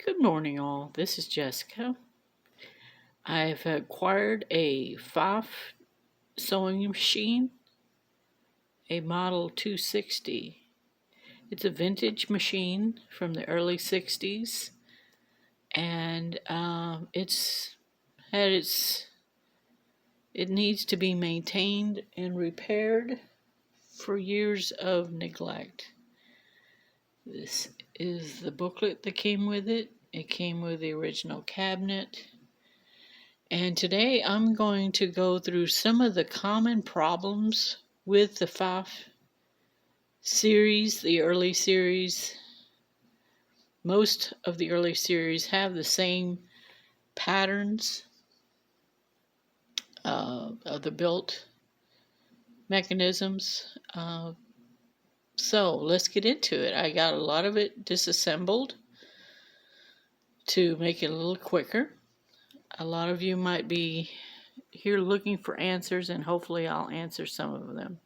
Good morning, all. This is Jessica. I've acquired a Pfaff sewing machine, a model 260. It's a vintage machine from the early 60s, and it needs to be maintained and repaired for years of neglect. This is the booklet that came with it. It came with the original cabinet. And today I'm going to go through some of the common problems with the Pfaff series, the early series. Most of the early series have the same patterns of the built mechanisms. So let's get into it. I got a lot of it disassembled to make it a little quicker. A lot of you might be here looking for answers, and hopefully I'll answer some of them.